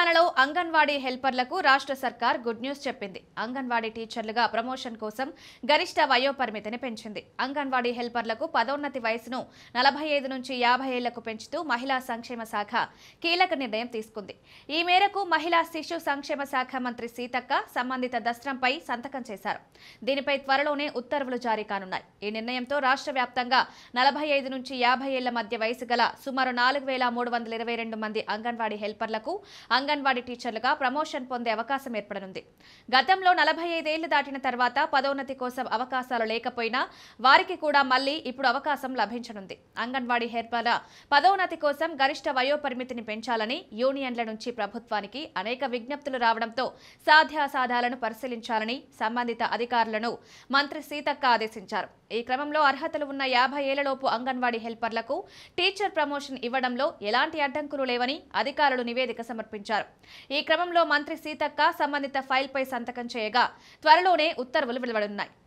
తెలంగాణలో అంగన్వాడీ హెల్పర్లకు రాష్ట్ర సర్కార్ గుడ్ న్యూస్ చెప్పింది. అంగన్వాడీ టీచర్లుగా ప్రమోషన్ కోసం గరిష్ట వయోపరిమితిని పెంచింది. అంగన్వాడీ హెల్పర్లకు పదోన్నతి వయసును 45 నుంచి 50 ఏళ్లకు పెంచుతూ మహిళా సంక్షేమ శాఖ కీలక నిర్ణయం తీసుకుంది. ఈ మేరకు మహిళా శిశు సంక్షేమ శాఖ మంత్రి సీతక్క సంబంధిత దస్త్రంపై సంతకం చేశారు. దీనిపై త్వరలోనే ఉత్తర్వులు జారీ కానున్నాయి. ఈ నిర్ణయంతో రాష్ట్ర వ్యాప్తంగా 45 నుంచి 50 ఏళ్ల మధ్య వయసు గల సుమారు 4322 మంది అంగన్వాడీ హెల్పర్లకు అంగన్వాడీ టీచర్లుగా ప్రమోషన్ పొందే అవకాశం ఏర్పడనుంది. గతంలో 45 ఏళ్లు దాటిన తర్వాత పదోన్నతి కోసం అవకాశాలు లేకపోయినా వారికి కూడా మళ్లీ ఇప్పుడు అవకాశం లభించనుంది. అంగన్వాడీ హెల్పర్ల పదోన్నతి కోసం గరిష్ట వయోపరిమితిని పెంచాలని యూనియన్ల నుంచి ప్రభుత్వానికి అనేక విజ్ఞప్తులు రావడంతో సాధ్యాసాధాలను పరిశీలించాలని సంబంధిత అధికారులను మంత్రి సీతక్క ఆదేశించారు. ఈ క్రమంలో అర్హతలు ఉన్న 50 ఏళ్లలోపు అంగన్వాడీ హెల్పర్లకు టీచర్ ప్రమోషన్ ఇవ్వడంలో ఎలాంటి అడ్డంకులు లేవని అధికారులు నివేదిక సమర్పించారు. ఈ క్రమంలో మంత్రి సీతక్క సంబంధిత ఫైల్పై సంతకం చేయగా త్వరలోనే ఉత్తర్వులు వెలువడనున్నాయి.